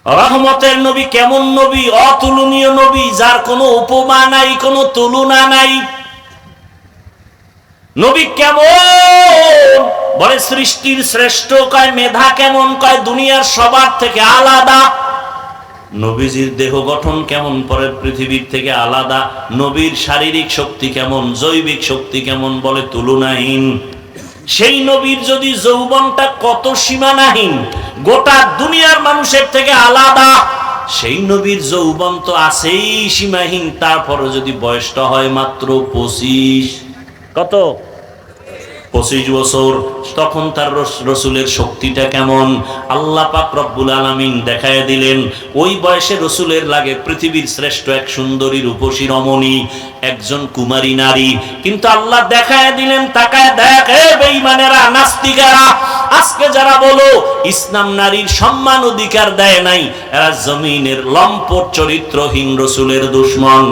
রহমতের নবী কেমন নবী? অতুলনীয় নবী, যার কোনো উপমা নাই, কোনো তুলনা নাই। নবী কেমন? বলে সৃষ্টির শ্রেষ্ঠ। কয় মেধা কেমন? কয় দুনিয়ার সবার থেকে আলাদা। নবীজির দেহ গঠন কেমন? পরে পৃথিবীর থেকে আলাদা। নবীর শারীরিক শক্তি কেমন, জৈবিক শক্তি কেমন? বলে তুলনাহীন। সেই নবীর যদি যৌবনটা কত সীমানাহীন, গোটা দুনিয়ার মানুষের থেকে আলাদা। সেই নবীর যৌবন তো আছেই সীমাহীন, তারপরে যদি বয়সটা হয় মাত্র 25, কত? 25 বছর, তখন তার রসুলের শক্তিটা কেমন? আল্লাহ পাক রব্বুল আলামিন দেখায় দিলেন। ওই বয়সে রসুলের লাগে পৃথিবীর শ্রেষ্ঠ এক সুন্দরী রূপসী রমণী, একজন কুমারী নারী। কিন্তু আল্লাহ দেখায় দিলেন, তাকায় দেখ হে বেঈমানেরা, নাস্তিকেরা, আজকে যারা বলো ইসলাম নারীর সম্মান অধিকার দেয় নাই, এরা জমিনের লম্পট চরিত্রহীন রসুলের দুশমন।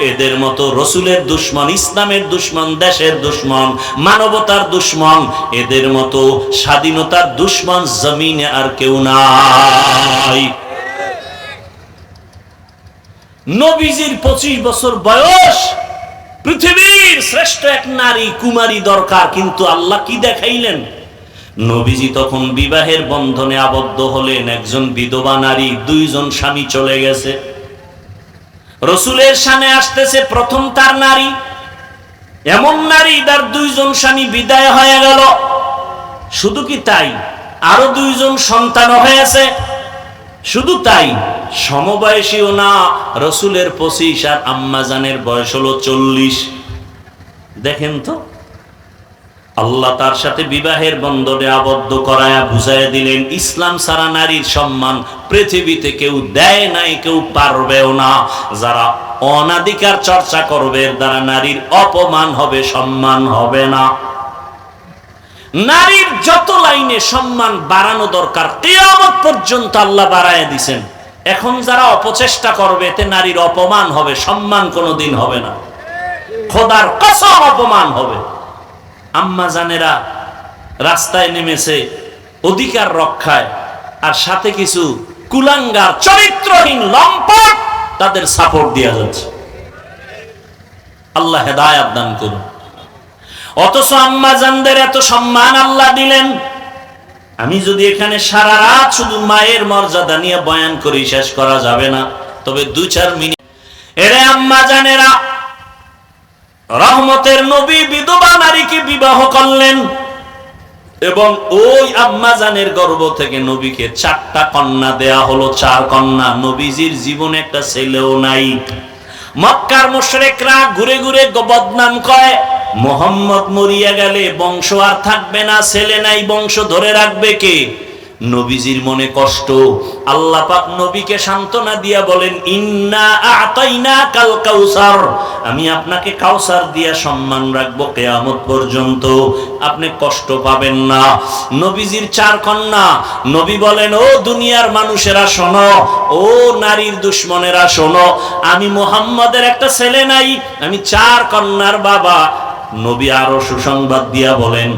এদের মতো রসুলের দুশমন, ইসলামের দুশমন, দেশের দুশমন, মানবতার দুশমন, এদের মতো স্বাধীনতার দুশমন জমিনে আর কেউ নাই। নবীজির 25 বছর বয়স, পৃথিবীর শ্রেষ্ঠ এক নারী কুমারী দরকার, কিন্তু আল্লাহ কি দেখাইলেন? নবীজি তখন বিবাহের বন্ধনে আবদ্ধ হলেন। একজন বিধবা নারী, 2 জন স্বামী চলে গেছে। রসুলের সামনে আসতেছে প্রথম তার নারী, এমন নারী তার 2 জন স্বামী বিদায় হয়ে গেল। শুধু কি তাই, আরো 2 জন সন্তান হয়েছে। শুধু তাই, সমবয়সীও না, রসুলের 25 আর আম্মাজানের বয়স হলো 40। দেখেন তো, আল্লাহ তার সাথে বিবাহের বন্ধনে আবদ্ধ করায়া বুঝাইয়া দিলেন, ইসলাম ছাড়া নারীর সম্মান পৃথিবীতে কেউ দেয় নাই, কেউ পারবেও না। যারা অনাধিকার চর্চা করবে, এর দ্বারা নারীর অপমান হবে, সম্মান হবে না। নারীর যত লাইনে সম্মান বাড়ানো দরকার, কিয়ামত পর্যন্ত আল্লাহ বাড়ায় দিছেন। এখন যারা অপচেষ্টা করবে, এতে নারীর অপমান হবে, সম্মান কোনোদিন হবে না। খোদার কসম, অপমান হবে। আম্মা জানেরা রাস্তায় নেমেছে অধিকার রক্ষায়, আর সাথে কিছু কুলাঙ্গার চরিত্রহীন লম্পট তাদের সাপোর্ট দেওয়া যাচ্ছে। আল্লাহ হেদায়েত দান করুন। অথচ আম্মা জানদের এত সম্মান আল্লাহ দিলেন। আমি যদি এখানে সারা রাত শুধু মায়ের মর্যাদা নিয়ে বয়ান করি, শেষ করা যাবে না। তবে 2-4 মিনিট। এরে আম্মা জানেরা, রহমতের নবী বিধবা নারীকে বিবাহ করলেন, এবং ওই আম্মা জানের গর্ভ থেকে নবীকে 4টা কন্যা দেয়া হলো। 4 কন্যা। নবীজির জীবনে একটা ছেলেও নাই। মক্কার মুশরিকরা ঘুরে ঘুরে বদনাম করে, মুহাম্মদ মরিয়া গেলে বংশ আর থাকবে না, ছেলে নাই, বংশ ধরে রাখবে কে? নবীজির মনে কষ্ট। আল্লাহ পাক নবীকে সান্ত্বনা দিয়া বলেন, ইন্না আ'তাইনাকাল কাউসার, আমি আপনাকে কাউসার দিয়া সম্মান রাখবো কিয়ামত পর্যন্ত, আপনি কষ্ট পাবেন না। নবীজির 4 কন্যা। নবী বলেন, ও দুনিয়ার মানুষেরা শোনো, ও নারীর দুশমনেরা শোনো, আমি মুহাম্মাদের একটা ছেলে নাই, আমি 4 কন্যার বাবা। নবী আরো সুসংবাদ দিয়া বলেন,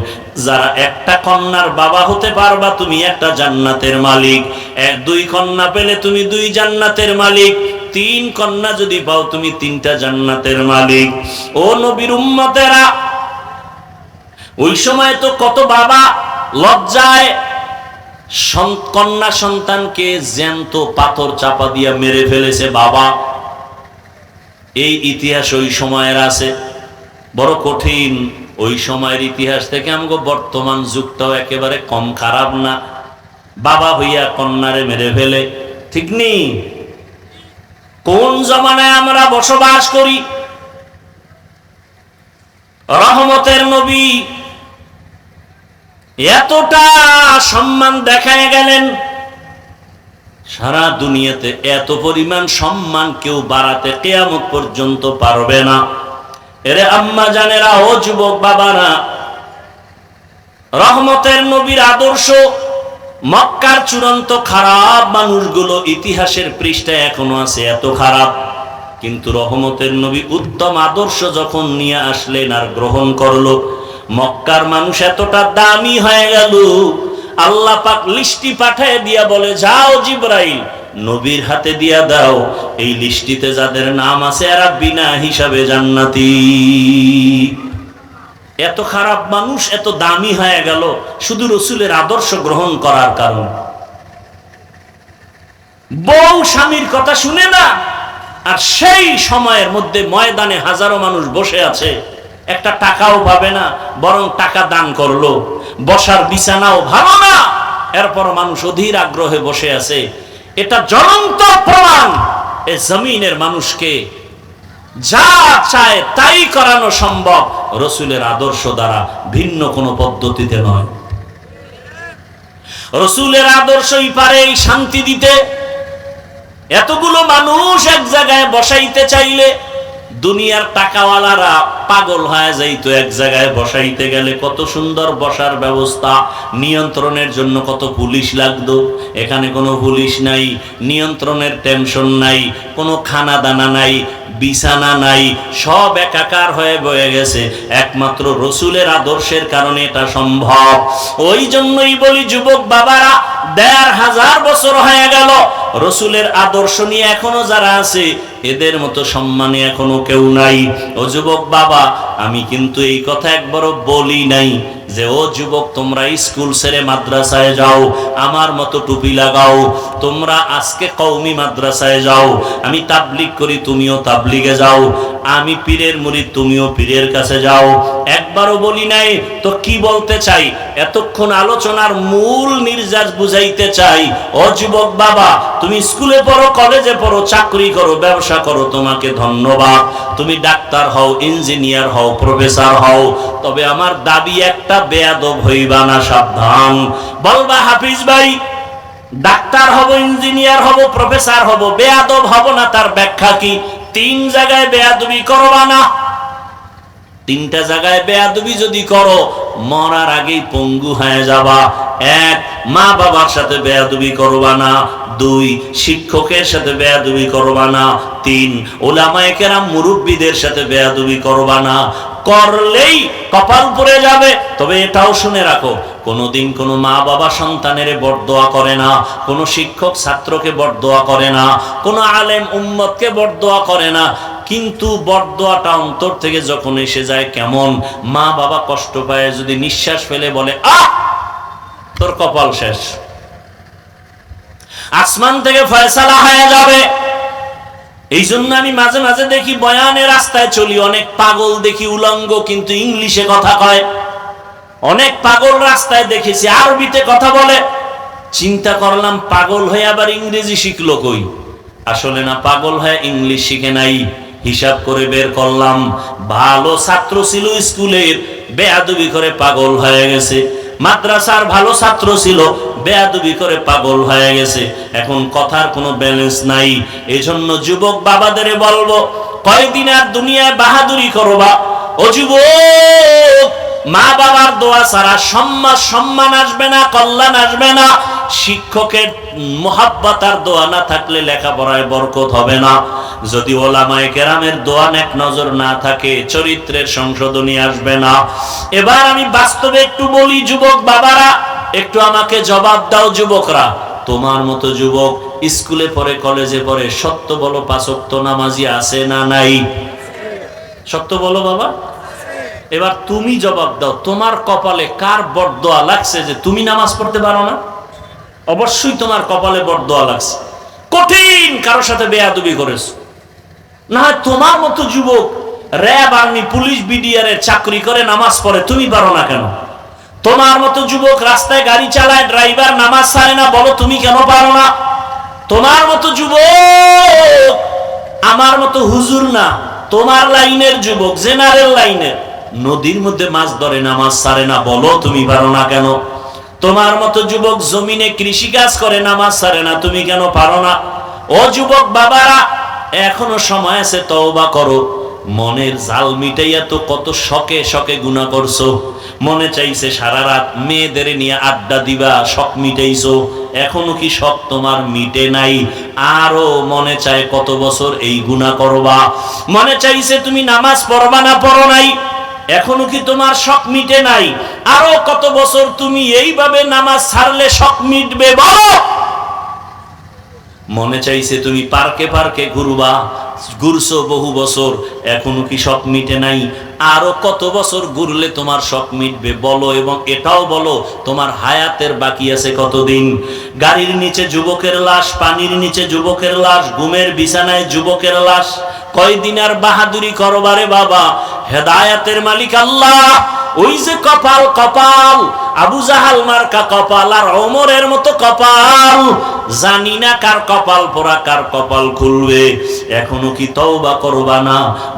যারা একটা কন্যার বাবা হতে পারবা, তুমি একটা জান্নাতের মালিক। 2 কন্যা পেলে তুমি 2 জান্নাতের মালিক। 3 কন্যা যদি পাও, তুমি 3টা জান্নাতের মালিক। ও নবীর উম্মতেরা, ওই সময় তো কত বাবা লজ্জায় কন্যা সন্তানকে জ্যান্ত পাথর চাপা দিয়া মেরে ফেলেছে বাবা। এই ইতিহাস ওই সময়ের আছে, বড় কঠিন। ওই সময়ের ইতিহাস থেকে আমাকে বর্তমান যুগটাও একেবারে কম খারাপ না। বাবা হইয়া কন্যারে মেরে ফেলে, ঠিক নেই? কোন জমানায় আমরা বসবাস করি? রহমতের নবী এতটা সম্মান দেখায় গেলেন, সারা দুনিয়াতে এত পরিমাণ সম্মান কেউ বাড়াতে কিয়ামত পর্যন্ত পারবে না। এরে আম্মা জানেরা, ও যুবক বাবারা, রহমতের নবীর আদর্শ মক্কার চূড়ান্ত খারাপ মানুষগুলো ইতিহাসের পৃষ্ঠায় এখনো আছে, এত খারাপ। কিন্তু রহমতের নবী উত্তম আদর্শ যখন নিয়ে আসলেন আর গ্রহণ করলো, মক্কার মানুষ এতটা দামি হয়ে গেল, আল্লাহ পাক লিস্টি পাঠায় দিয়া বলে, যাও জিবরাইল নবীর হাতে দিয়া দাও, এই লিস্টিতে যাদের নাম আছে এরা বিনা হিসাবে জান্নাতি। এত খারাপ মানুষ এত দামি হয়ে গেল শুধু রসুলের আদর্শ গ্রহণ করার কারণে। বউ স্বামীর কথা শুনে না, আর সেই সময়ের মধ্যে ময়দানে হাজারো মানুষ বসে আছে, একটা টাকাও পাবে না, বরং টাকা দান করলো, বসার বিছানাও ভালো না, এরপর মানুষ অধীর আগ্রহে বসে আছে। এটা জ্বলন্ত প্রমাণ এ জমিনের মানুষকে যা চায় তাই করানো সম্ভব রসুলের আদর্শ দ্বারা, ভিন্ন কোনো পদ্ধতিতে নয়। রসুলের আদর্শই পারে এই শান্তি দিতে। এতগুলো মানুষ এক জায়গায় বসাইতে চাইলে দুনিয়ার টাকাওয়ালারা পাগল হয়ে যাইতো। এক জায়গায় বসাইতে গেলে কত সুন্দর বসার ব্যবস্থা, নিয়ন্ত্রণের জন্য কত পুলিশ লাগতো। এখানে কোনো পুলিশ নাই, নিয়ন্ত্রণের টেনশন নাই, কোনো খানা দানা নাই, বিছানা নাই, সব একাকার হয়ে বয়ে গেছে। একমাত্র রসুলের আদর্শের কারণে এটা সম্ভব। ওই জন্যই বলি যুবক বাবারা, ১৫০০ বছর হয়ে গেল রসুলের আদর্শ নিয়ে এখনো যারা আছে এদের মতো সম্মানী এখনো কেউ নাই। ও যুবক বাবা, আমি কিন্তু এই কথা একবারও বলি নাই যে ও যুবক তোমরা স্কুল ছেড়ে মাদ্রাসায় যাও, আমার মতো টুপি লাগাও, তোমরা আজকে কওমি মাদ্রাসায় যাও, আমি তাবলিগ করি তুমিও তাবলিগে যাও, আমি পীরের মুরিদ তুমিও পীরের কাছে যাও। একবারও বলি নাই। তো কি বলতে চাই, এতক্ষণ আলোচনার মূল নির্যাস বুঝাইতে চাই, ও যুবক বাবা তুমি স্কুলে পড়ো, কলেজে পড়ো, চাকরি করো, ব্যবসা করো, তোমাকে ধন্যবাদ। তুমি ডাক্তার হও, ইঞ্জিনিয়ার হও, প্রফেসর হও, তবে আমার দাবি একটা, বেয়াদব হইবা না, সাবধান। বলবা হাফিজ ভাই ডাক্তার হব, ইঞ্জিনিয়ার হব, প্রফেসর হব, বেয়াদব হব না, তার ব্যাখ্যা কি? ৩ জায়গায় বেয়াদবি করবা না। ৩টা জায়গায় বেয়াদবি যদি করো মরার আগেই পঙ্গু হয়ে যাবা। ১, মা বাবার সাথে বেয়াদবি করবা না। ২, শিক্ষকের সাথে বেয়াদবি করবা না। ৩, উলামায়ে কেরাম মুরব্বীদের সাথে বেয়াদবি করবা না। করলেই কপাল পড়ে যাবে। তবে এটাও শুনে রাখো, কোনোদিন কোনো মা বাবা সন্তানের বরদোয়া করে না, কোনো শিক্ষক ছাত্রকে বরদোয়া করে না, কোনো আলেম উম্মতকে বরদোয়া করে না। কিন্তু বরদোয়াটা অন্তর থেকে যখন এসে যায়, কেমন মা বাবা কষ্ট পায়, যদি নিঃশ্বাস ফেলে বলে আহ তোর কপাল শেষ, আসমান থেকে ফয়সালা হয়ে যাবে। এই জন্য আমি মাঝে মাঝে দেখি বয়ানের রাস্তায় চলি, অনেক পাগল দেখি উলঙ্গ কিন্তু ইংলিশে কথা কয়। অনেক পাগল রাস্তায় দেখেছি আরবিতে কথা বলে। চিন্তা করলাম পাগল হয়ে আবার ইংরেজি শিখলো কই? আসলে না, পাগল হয়ে ইংলিশ শিখে নাই। হিসাব করে বের করলাম, ভালো ছাত্র ছিল স্কুলের, বেয়াদবি করে পাগল হয়ে গেছে। মাদ্রাসার ভালো ছাত্র ছিল, বেয়াদবি করে পাগল হয়ে গেছে। এখন কথার কোনো ব্যালেন্স নাই। এজন্য যুবক বাবাদের বলবো, কয়দিন আর দুনিয়ায় বাহাদুরি করবা? ও যুবক, মা বাবার দোয়া ছাড়া সম্মান আসবে না, কল্যাণ আসবে না। শিক্ষকের মোহাব্বত আর দোয়া না থাকলে লেখাপড়ায় বরকত হবে না। যদি ওলামায়ে কেরামের দোয়া নেক নজর না থাকে, চরিত্রের সংশোধনী আসবে না। এবার আমি বাস্তবে একটু বলি, যুবক বাবারা একটু আমাকে জবাব দাও। যুবকরা, তোমার মতো যুবক স্কুলে পড়ে, কলেজে পড়ে, সত্য বলো ৫ ওয়াক্ত নামাজি আছে না নাই? সত্য বলো বাবা। এবার তুমি জবাব দাও, তোমার কপালে কার বরদোয়া লাগছে যে তুমি নামাজ পড়তে পারো না? অবশ্যই তোমার কপালে বরদোয়া লাগছে, কঠিন কারোর সাথে বেয়াদবি করেছো। না হয় তোমার মতো যুবক র্যাব, আর্মি, পুলিশ, বিডিআর এর চাকরি করে নামাজ পড়ে, তুমি পারো না কেন? তোমার মতো যুবক রাস্তায় গাড়ি চালায়, ড্রাইভার নামাজ ছাড়ে না, বলো তুমি কেন পারো না? তোমার মতো যুবক আমার মতো হুজুর না, তোমার লাইনের যুবক, জেনারেল লাইনের, নদীর মধ্যে মাছ ধরে নামাজ ছাড়ে না, বলো তুমি পারো না কেন? তোমার মতো যুবক জমিনে কৃষি কাজ করে নামাজ ছাড়ে না, তুমি কেন পারো না? ও যুবক বাবারা, এখনো সময় আছে, তওবা করো। মনের জাল মিটাইয়া তো কত শখে শখে গুনাহ করছো। মনে চাইছে সারা রাত মেয়েদের নিয়ে আড্ডা দিবা, শখ মিটাইছো। এখনো কি শখ তোমার মিটে নাই? আরো মনে চায় কত বছর এই গুনাহ করবা। মনে চাইছে তুমি নামাজ পড়বা না, পড়ো নাই। এখনো কি তোমার শখ মিটে নাই? আরো কত বছর তুমি এইভাবে নামাজ ছাড়লে শখ মিটবে বলো? মনে চাইছে তুমি পার্কে পার্কে ঘুরবা, ঘুরছো বহু বছর, এখনো কি শখ মিটে নাই? আরো কত বছর ঘুরলে তোমার শখ মিটবে বলো? এবং এটাও বলো তোমার হায়াতের বাকি আছে কতদিন? গাড়ির নিচে যুবকের লাশ, পানির নিচে যুবকের লাশ, ঘুমের বিছানায় যুবকের লাশ, কয়দিন আর বাহাদুরি করবারে বাবা? হেদায়াতের মালিক আল্লাহ। ওই যে কপাল, কপাল আবু জাহাল মার্কা কপাল আর ওমরের মতো কপাল, জানি না কার কপাল পোড়া কার কপাল খুলবে। এখনো কি তওবা করবা না?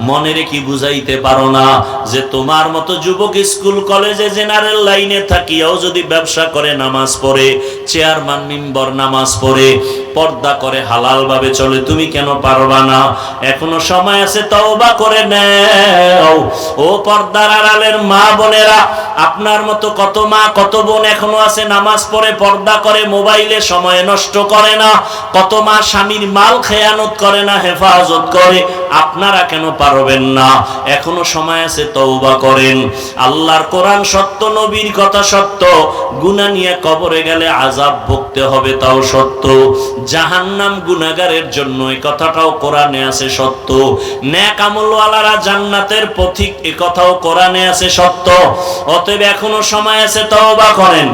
মনে রেখে বুঝাইতে পারো না যে তোমার মতো যুবক স্কুল কলেজে জেনারেল লাইনে থাকিয়াও যদি ব্যবসা করে, নামাজ পড়ে, চেয়ারম্যান মেম্বার নামাজ পড়ে, পর্দা করে, হালাল ভাবে চলে, তুমি কেন পারবা না? এখনো সময় আছে, তওবা করে নাও। ও পর্দার আড়ালের মা বোনেরা, আপনার মতো কত মা কত বোন এখনো আছে নামাজ পড়ে, পর্দা করে, মোবাইলে সময় নষ্ট করে না। কত মা স্বামীর মাল খেয়ানত করে না, হেফাজত করে। আপনারা কেন পারবেন না? এখনো সময় আছে, তওবা করেন। আল্লাহর কোরআন সত্য, নবীর কথা সত্য। গুনাহ নিয়ে কবরে গেলে আযাব ভুগতে হবে, তাও সত্য। জাহান্নাম গুনাহগারের জন্য, এই কথাটাও কোরআনে আছে সত্য। নেক আমলওয়ালারা জান্নাতের পথিক, এই কথাও কোরআনে আছে সত্য। অতএব এখনো সময় আছে, তওবা করেন।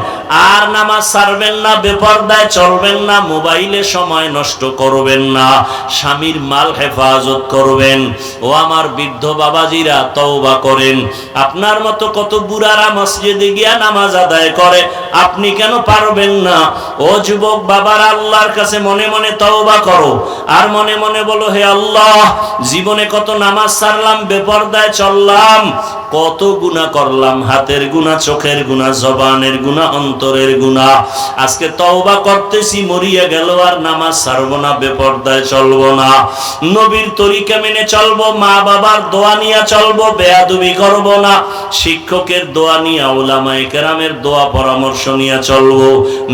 আর নামাজ ছাড়বেন না, বেপরদায় চলবেন না, মোবাইলে সময় নষ্ট করবেন না, স্বামীর মাল হেফাজত করবেন। ও আমার বৃদ্ধ বাবাজিরা, তওবা করেন। আপনার মতো কত বুড়ারা মসজিদে গিয়া নামাজ আদায় করে, আপনি কেন পারবেন না? ও যুবক বাবারা, আল্লাহর কাছে মনে মনে তওবা করো, আর মনে মনে বলো, হে আল্লাহ, জীবনে কত নামাজ ছাড়লাম, বেপরদায় চললাম, কত গুনাহ করলাম, হাতের গুনাহ, চোখের গুনাহ, জবানের গুনাহ, অন্তরের গুনাহ। আজকে তওবা করতেছি, মরিয়া গেল আর নামাজ ছাড়বো না, বেপরদায় চলবো না, নবীর তরিকা মেনে চলবো, মা বাবার দোয়া নিয়ে চলবো, বেয়াদবি করবো না, শিক্ষকের দোয়া নিয়ে, উলামায়ে কেরামের দোয়া পরামর্শ নিয়ে চলবো,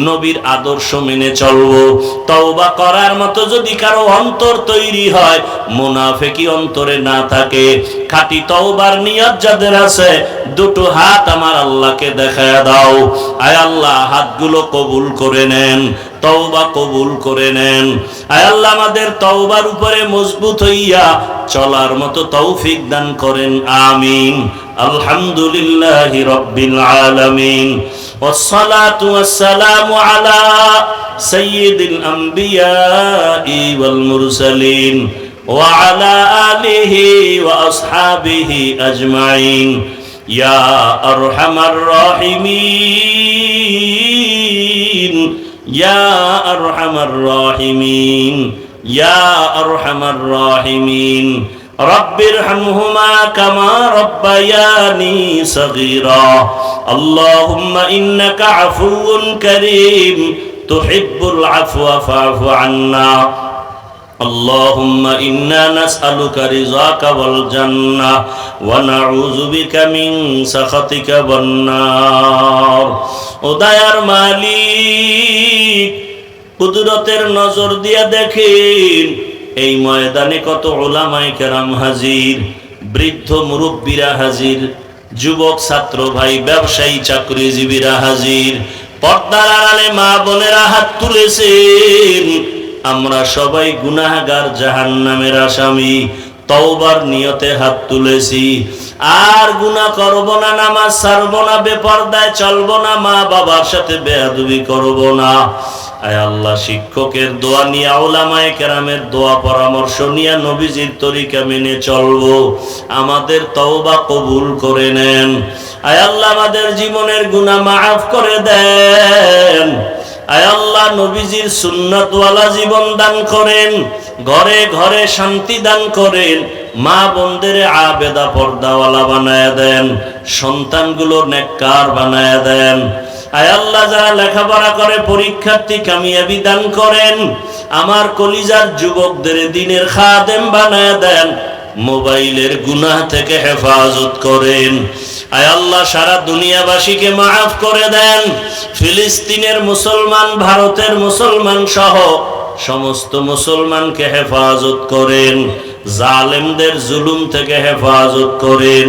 নবীর আদর্শ মেনে চলবো। তওবা করার মতো যদি কারো অন্তর তৈরি হয়, মুনাফিকি অন্তরে না থাকে, খাঁটি তওবার নিয়ত যাদের আছে, দুটো হাত আমার আল্লাহকে দেখায়া দাও। আয় আল্লাহ, হাতগুলো কবুল করে নেন, তওবা কবুল করে নেন। আয় আল্লাহ, আমাদের তওবার উপরে মজবুত হইয়া চলার মতো তৌফিক দান করেন, আমিন। আলহামদুলিল্লাহি রাব্বিল আলামিন, ওয়াসসালাতু ওয়াসসালামু আলা সাইয়্যিদিল আমবিয়াই ওয়াল মুরসালিন ওয়া আলা আলিহি ওয়া আসহাবিহি আজমাইন। ইয়া আরহামার রাহিমিন, ইয়া আরহামার রাহিমিন, ইয়া আরহামার রাহিমিন। রব্বিরহামহুমা কামা রব্বায়ানি সগীরা। আল্লাহুম্মা ইন্নাকা আফুউন কারীম তুহিব্বুল আফওয়া ফা'ফু আন্না। اللهم إنا نسألك رضاك والجنة ونعوذ بك من سخطك والنار। ও দয়ার মালিক, কুদরতের নজর দিয়া দেখেন, এই ময়দানে কত উলামায়ে কেরাম হাজির, বৃদ্ধ মুরব্বীরা হাজির, যুবক ছাত্র ভাই, ব্যবসায়ী চাকরিজীবীরা হাজির, পর্দার আড়ালে মা বোনেরা হাত তুলেছেন। আমরা সবাই গুনাহগার, জাহান্নামের আসামি, তওবার নিয়তে হাত তুলেছি। আর গুনাহ করব না, নামাজ ছাড়ব না, বেপরদায় চলব না, মা বাবার সাথে বেয়াদবি করব না। আয় আল্লাহ, শিক্ষকের দোয়া নিয়ে, উলামায়ে কেরামের দোয়া পরামর্শ নিয়ে, নবীজির তরিকা মেনে চলব। আমাদের তওবা কবুল করে নেন। আয় আল্লাহ, আমাদের জীবনের গুনাহ মাফ করে দেন। আয় আল্লাহ, নবীজির সুন্নাতওয়ালা জীবন দান করেন, ঘরে ঘরে শান্তি দান করেন, মা বোনদের আবেদা পর্দাওয়ালা বানায় দেন, সন্তানগুলো নেককার বানায় দেন। আয় আল্লাহ, যারা লেখাপড়া করে পরীক্ষার্থী, কামিয়াবি দান করেন। আমার কলিজার যুবকদের দ্বীনের খাদেম বানায় দেন, মোবাইলের গুনাহ থেকে হেফাজত করেন। আয় আল্লাহ, সারা দুনিয়াবাসীকে মাফ করে দেন। ফিলিস্তিনের মুসলমান, ভারতের মুসলমান সহ সমস্ত মুসলমানকে হেফাজত করেন, জালেমদের জুলুম থেকে হেফাজত করেন।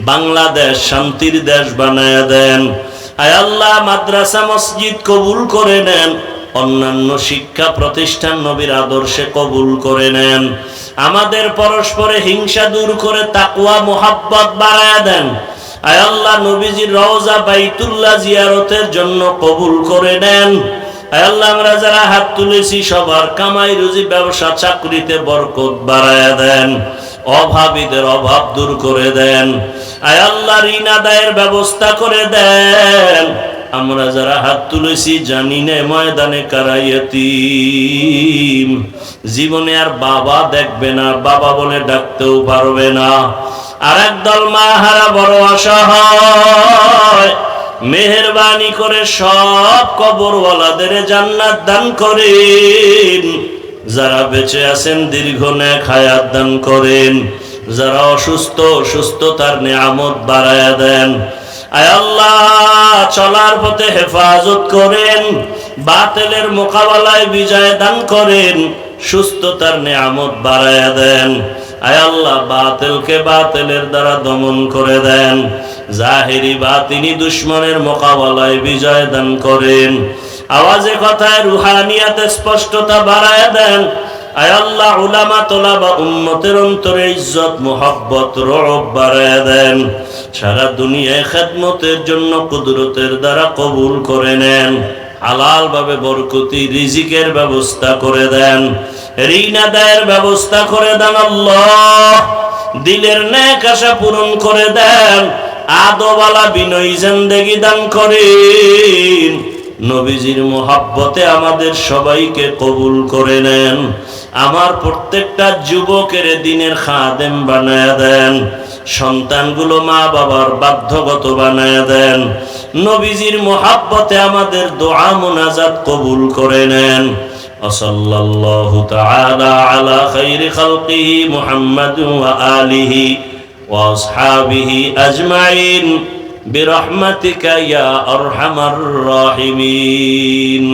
বাংলাদেশ শান্তির দেশ বানায়া দেন। আয় আল্লাহ, মাদ্রাসা মসজিদ কবুল করে নেন, অন্যান্য শিক্ষা প্রতিষ্ঠান নবীর আদর্শে কবুল করে নেন। আমাদের পরস্পরে হিংসা দূর করে তাকওয়া মুহাব্বত বাড়ায়া দেন। আয় আল্লাহ, নবীজির রওজা বাইতুল্লাহ জিয়ারতের জন্য কবুল করে নেন। আয় আল্লাহ, আমরা যারা হাত তুলেছি সবার কামাই রুজি, ব্যবসা চাকরিতে বরকত বাড়ায়া দেন, অভাবীদের অভাব দূর করে দেন। আয় আল্লাহ, ঋণ আদায়ের ব্যবস্থা করে দেন। আমরা যারা হাত তুলেছি জানি না ময়দানে কারা ইয়তীম, জীবনে আর বাবা দেখবে না, বাবা বলে ডাকতেও পারবে না। আর একদল মা হারা বড় অসহায়, মেহেরবানি করে সব কবরওয়ালাদের জান্নাত দান করেন। যারা বেঁচে আছেন দীর্ঘ নেক হায়াত দান করেন। যারা অসুস্থ, সুস্থতার নিয়ামত বাড়ায়া দেন। আয় আল্লাহ, চলার পথে হেফাজত করেন, বাতিলের মোকাবেলায় বিজয় দান করেন, সুস্থতার নিয়ামত বাড়ায়া দেন। আয় আল্লাহ, বাতিলকে বাতিলের দ্বারা দমন করে দেন, জাহিরি বাতিনি দুশ্মনের মোকাবেলায় বিজয় দান করেন। আওয়াজে কথায় রুহানিয়াতে স্পষ্টতা বাড়ায়া দেন। আয় আল্লাহ, উলামা তোলাবা উম্মতের অন্তরে ইজ্জত মুহাব্বত রব বাড়ায়া দেন। সারা দুনিয়ায় খেদমতের জন্য কুদরতের দ্বারা কবুল করে নেন। হালাল ভাবে বরকতি রিজিকের ব্যবস্থা করে দেন, ঋণ আদায়ের ব্যবস্থা করে দেন। আল্লাহ, দিলের নেক আশা পূরণ করে দেন, আদওয়ালা বিনয়ী জিন্দেগি দান করেন। নবীজির মোহাব্বতে আমাদের সবাইকে কবুল করে নেন। আমার প্রত্যেকটা যুবকের দিনের খাদেম বানায়া দেন। সন্তানগুলো মা বাবার বাধ্যগত বানায়া দেন। নবীজির মোহাব্বতে আমাদের দোয়া মুনাজাত কবুল করে নেন। সাল্লাল্লাহু তাআলা আলা খাইরি খালকিহি মুহাম্মাদ ওয়া আলিহি ওয়া আসহাবিহি আজমাইন বিরহমাতিকা ইয়া আরহামার রাহিমিন।